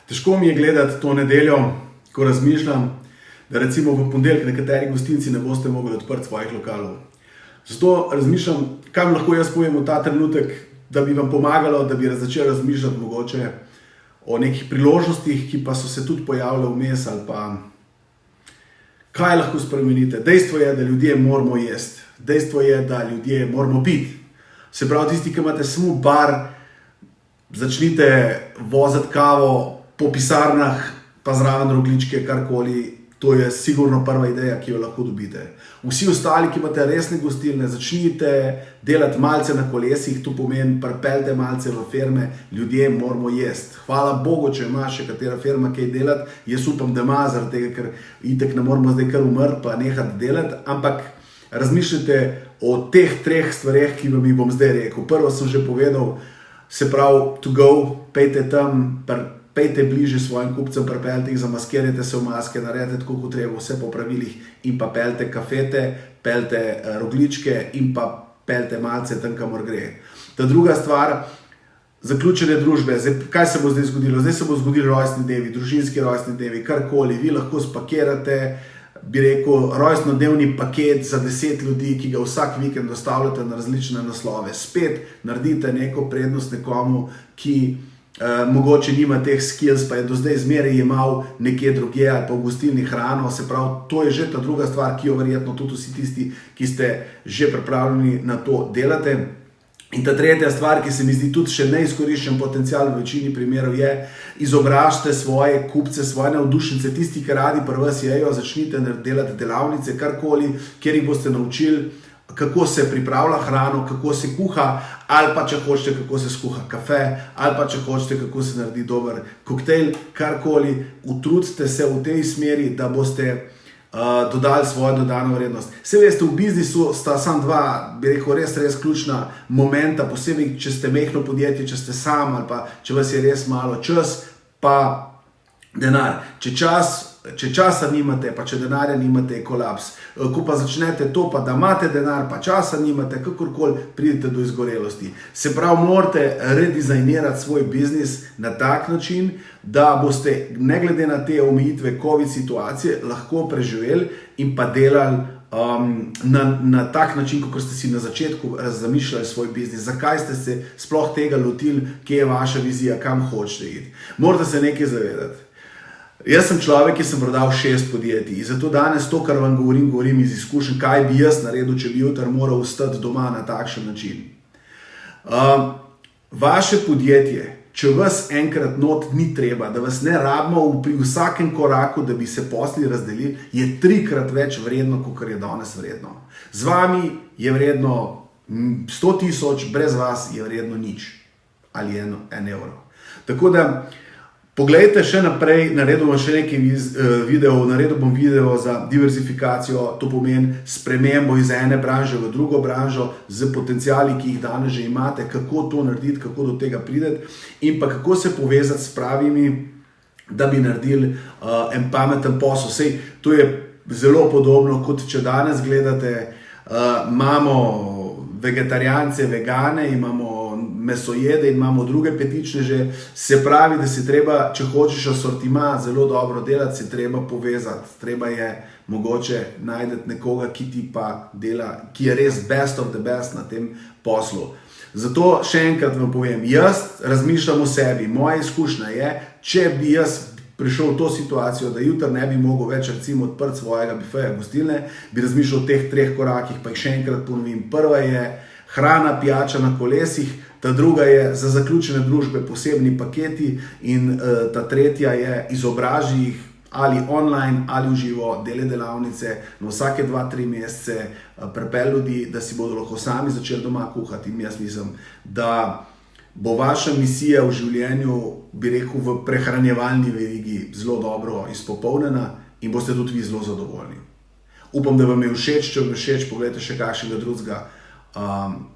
Težko mi je gledati to nedeljo, ko razmišljam, da recimo v ponedeljek nekateri gostinci ne boste mogli odpreti svojih lokalov. Zato razmišljam, kaj lahko jaz povem v ta trenutek, da bi vam pomagalo, da bi začeli razmišljati mogoče o nekih priložnostih, ki pa so se tudi pojavile vmes, ali pa kaj lahko spremenite. Dejstvo je, da ljudje moramo jesti. Dejstvo je, da ljudje moramo piti. Se pravi, tisti, ki imate samo bar, začnite voziti kavo po pisarnah, pa zraven rogljičke, karkoli. To je sigurno prva ideja, ki jo lahko dobite. Vsi ostali, ki imate resne gostilne, začnite delati malce na kolesih, to pomeni, pripeljte malce v firme, ljudje moramo jesti. Hvala Bogu, če ima še katera firma kaj delati, jaz upam, da ima, zaradi tega, ker itek ne moramo zdaj kar umrti pa nehati delati, ampak razmišljate o teh treh stvareh, ki vam jih bom zdaj rekel. Prvo sem že povedal, se pravi, to go, pejte tam, pejte bliže svojim kupcem, pripeljte jih, zamaskirajte se v maske, naredite tako, kot treba, vse po pravilih in pa peljte kafete, peljte rogljičke in pa peljte malce tam, kamor gre. Ta druga stvar, zaključene družbe. Zdaj, kaj se bo zdaj zgodilo? Zdaj se bo zgodili rojstni dnevi, družinski rojstni dnevi, karkoli. Vi lahko spakirate, bi rekel, rojstnodnevni paket za 10 ljudi, ki ga vsak vikend dostavljate na različne naslove. Spet naredite neko prednost nekomu, ki mogoče nima teh skills, pa je do zdaj zmeraj jemal nekje drugje ali pa v gostilni hrano. Se pravi, to je že ta druga stvar, ki jo verjetno tudi vsi tisti, ki ste že pripravljeni na to delate. In ta tretja stvar, ki se mi zdi tudi še neizkoriščen potencial v večini primerov, je izobražite svoje kupce, svoje navdušence, tisti, ki radi pri vas jejo, začnite delati delavnice, karkoli, kjer jih boste naučili, kako se pripravlja hrano, kako se kuha, ali pa če hočete, kako se skuha kafe, ali pa če hočete, kako se naredi dober koktejl, karkoli. Utrudite se v tej smeri, da boste dodali svojo dodano vrednost. Saj veste, v biznisu sta samo dva, bi rekel, res ključna momenta, posebej, če ste majhno podjetje, če ste sam, ali pa če vas je res malo, čas pa denar. Če časa nimate, pa če denarja nimate, je kolaps. Ko pa začnete to, pa da imate denar, pa časa nimate, kakorkoli pridete do izgorelosti. Se pravi, morate redizajnirati svoj biznis na tak način, da boste, ne glede na te omejitve COVID situacije, lahko preživeli in pa delali na tak način, kot ste si na začetku zamišljali svoj biznis. Zakaj ste se sploh tega lotili, kje je vaša vizija, kam hočete iti. Morate se nekaj zavedati. Jaz sem človek, ki sem prodal 6 podjetij. Zato danes to, kar vam govorim iz izkušenj, kaj bi jaz naredil, če bi jutri moral ostati doma na takšen način. Vaše podjetje, če vas enkrat not ni treba, da vas ne rabimo pri vsakem koraku, da bi se posli razdelili, je 3-krat več vredno, kot je danes vredno. Z vami je vredno 100 000, brez vas je vredno nič ali 1 evro. Tako da poglejte še naprej, naredil bom še nekaj videov, naredil bom video za diverzifikacijo, to pomeni spremembo iz ene branže v drugo branžo z potenciali, ki jih danes že imate, kako to narediti, kako do tega prideti in pa kako se povezati s pravimi, da bi naredili en pameten posel. Sej, to je zelo podobno, kot če danes gledate, imamo vegetarijance, vegane, imamo mesojede in imamo druge petičneže. Se pravi, da se treba, če hočeš asortima zelo dobro delati, se treba povezati. Treba je mogoče najti nekoga, ki ti pa dela, ki je res best of the best na tem poslu. Zato še enkrat vam povem, jaz razmišljam o sebi. Moja izkušnja je, če bi jaz prišel v to situacijo, da jutri ne bi mogel več recimo odprti svojega bifeja gostilne, bi razmišljal o teh 3 korakih, pa jih še enkrat ponovim. Prva je hrana, pijača na kolesih, ta druga je za zaključene družbe posebni paketi in ta tretja je izobraži jih ali online ali v živo, dele delavnice na vsake 2-3 mesece, prepelj ljudi, da si bodo lahko sami začeli doma kuhati. In jaz mislim, da bo vaša misija v življenju, bi rekel, v prehranjevalni verigi zelo dobro izpopolnjena in boste tudi vi zelo zadovoljni. Upam, da vam je všeč, če vam je všeč, pogledajte še kakšnega drugega,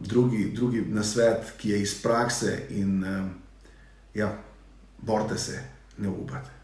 drugi nasvet, ki je iz prakse in ja, borite se, ne upate.